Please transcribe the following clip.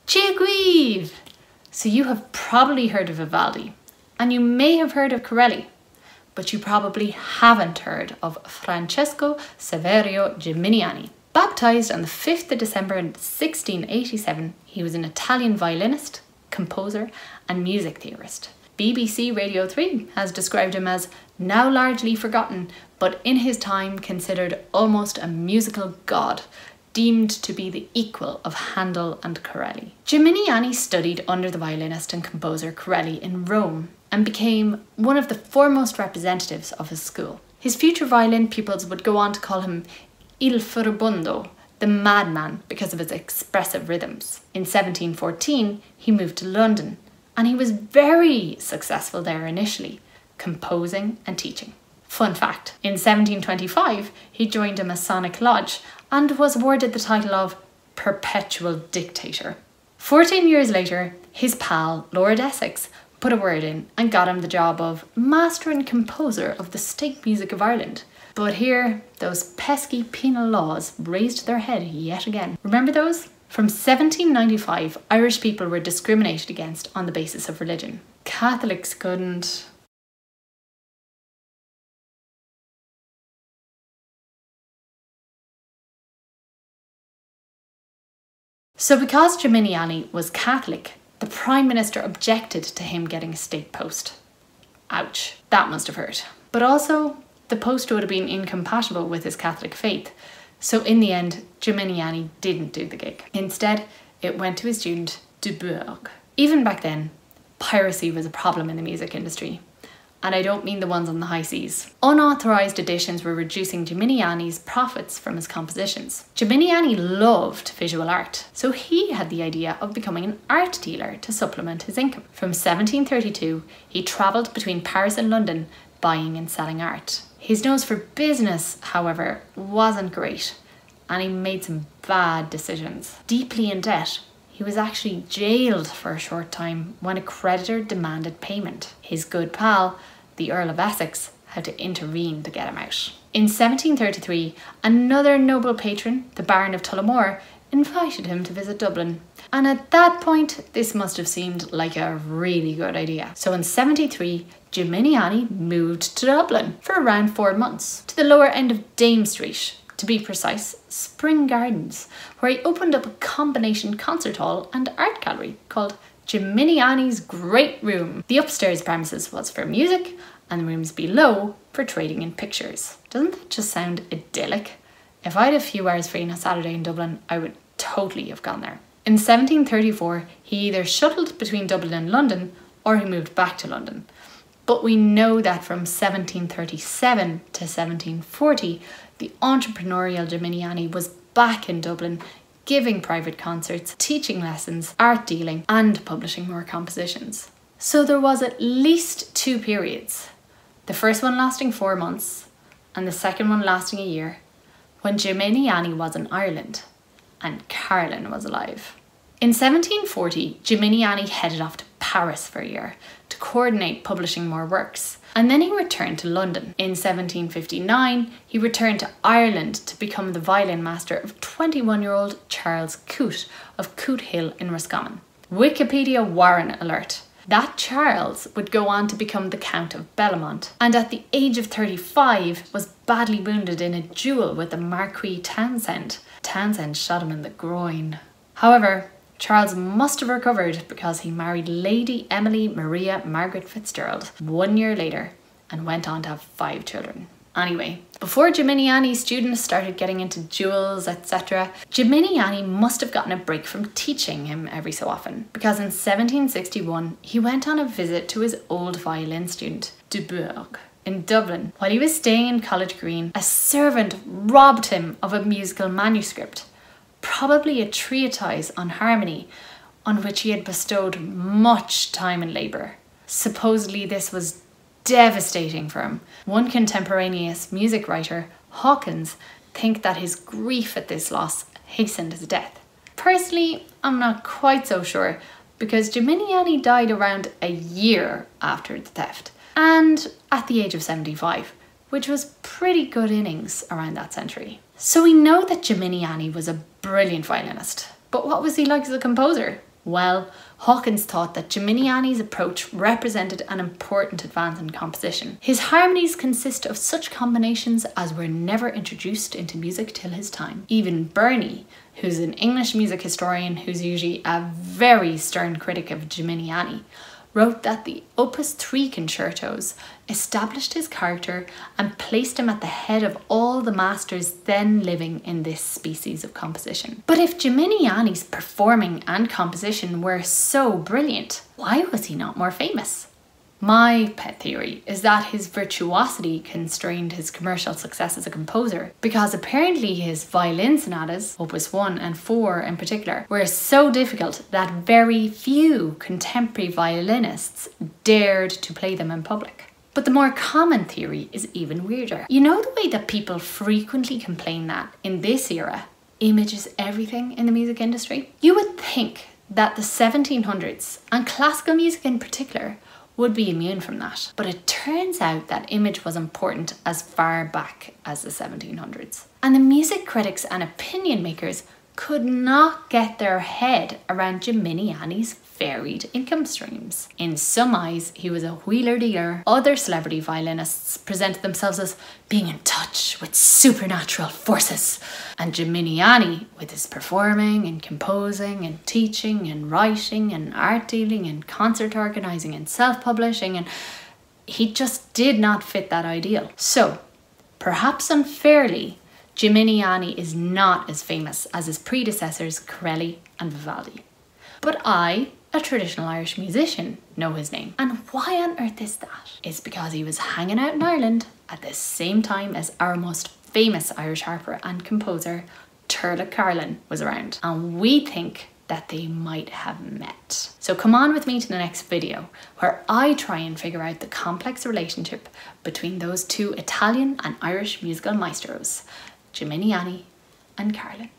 Chiaguiv! So you have probably heard of Vivaldi, and you may have heard of Corelli, but you probably haven't heard of Francesco Saverio Geminiani. Baptized on the 5th of December 1687, he was an Italian violinist, composer, and music theorist. BBC Radio 3 has described him as now largely forgotten, but in his time considered almost a musical god, deemed to be the equal of Handel and Corelli. Geminiani studied under the violinist and composer Corelli in Rome and became one of the foremost representatives of his school. His future violin pupils would go on to call him Il Furibondo, the madman, because of his expressive rhythms. In 1714, he moved to London, and he was very successful there initially, composing and teaching. Fun fact, in 1725, he joined a Masonic lodge and was awarded the title of Perpetual Dictator. 14 years later, his pal, Lord Essex, put a word in and got him the job of Master and Composer of the State Music of Ireland. But here, those pesky penal laws raised their head yet again. Remember those? From 1795, Irish people were discriminated against on the basis of religion. Catholics couldn't. So because Geminiani was Catholic, the Prime Minister objected to him getting a state post. Ouch, that must have hurt. But also, the post would have been incompatible with his Catholic faith, so in the end, Geminiani didn't do the gig. Instead, it went to his student, Dubourg. Even back then, piracy was a problem in the music industry. And I don't mean the ones on the high seas. Unauthorised editions were reducing Geminiani's profits from his compositions. Geminiani loved visual art, so he had the idea of becoming an art dealer to supplement his income. From 1732, he travelled between Paris and London, buying and selling art. His nose for business, however, wasn't great, and he made some bad decisions. Deeply in debt, he was actually jailed for a short time when a creditor demanded payment. His good pal, the Earl of Essex, had to intervene to get him out. In 1733, another noble patron, the Baron of Tullamore, invited him to visit Dublin. And at that point, this must have seemed like a really good idea. So in 73, Geminiani moved to Dublin for around 4 months, to the lower end of Dame Street, to be precise, Spring Gardens, where he opened up a combination concert hall and art gallery called Geminiani's Great Room. The upstairs premises was for music and the rooms below for trading in pictures. Doesn't that just sound idyllic? If I had a few hours free on a Saturday in Dublin, I would totally have gone there. In 1734, he either shuttled between Dublin and London or he moved back to London. But we know that from 1737 to 1740, the entrepreneurial Geminiani was back in Dublin, giving private concerts, teaching lessons, art dealing, and publishing more compositions. So there was at least 2 periods, the first one lasting 4 months, and the second one lasting a year, when Geminiani was in Ireland and Carolyn was alive. In 1740, Geminiani headed off to Paris for a year to coordinate publishing more works, and then he returned to London. In 1759, he returned to Ireland to become the violin master of 21-year-old Charles Coote of Coote Hill in Roscommon. Wikipedia Warren alert. That Charles would go on to become the Count of Bellamont, and at the age of 35 was badly wounded in a duel with the Marquis Townshend. Townshend shot him in the groin. However, Charles must have recovered because he married Lady Emily Maria Margaret Fitzgerald 1 year later and went on to have 5 children. Anyway, before Geminiani's students started getting into duels, etc., Geminiani must have gotten a break from teaching him every so often, because in 1761 he went on a visit to his old violin student, Dubourg, in Dublin. While he was staying in College Green, a servant robbed him of a musical manuscript, probably a treatise on harmony on which he had bestowed much time and labour. Supposedly this was devastating for him. One contemporaneous music writer, Hawkins, thinks that his grief at this loss hastened his death. Personally, I'm not quite so sure, because Geminiani died around a year after the theft, and at the age of 75, which was pretty good innings around that century. So we know that Geminiani was a brilliant violinist, but what was he like as a composer? Well, Hawkins thought that Gimignani's approach represented an important advance in composition. His harmonies consist of such combinations as were never introduced into music till his time. Even Burney, who's an English music historian who's usually a very stern critic of Gimignani, wrote that the Opus 3 concertos established his character and placed him at the head of all the masters then living in this species of composition. But if Gimignani's performing and composition were so brilliant, why was he not more famous? My pet theory is that his virtuosity constrained his commercial success as a composer, because apparently his violin sonatas, Opus 1 and 4 in particular, were so difficult that very few contemporary violinists dared to play them in public. But the more common theory is even weirder. You know the way that people frequently complain that, in this era, image is everything in the music industry? You would think that the 1700s, and classical music in particular, would be immune from that. But it turns out that image was important as far back as the 1700s. And the music critics and opinion makers could not get their head around Gimignani's varied income streams. In some eyes, he was a wheeler-dealer. Other celebrity violinists presented themselves as being in touch with supernatural forces. And Gimignani, with his performing and composing and teaching and writing and art dealing and concert organising and self-publishing, and he just did not fit that ideal. So, perhaps unfairly, Gimignani is not as famous as his predecessors Corelli and Vivaldi. But I, a traditional Irish musician, know his name. And why on earth is that? It's because he was hanging out in Ireland at the same time as our most famous Irish harper and composer, Turlough Carlin, was around. And we think that they might have met. So come on with me to the next video, where I try and figure out the complex relationship between those two Italian and Irish musical maestros, Gimignani and Carlin.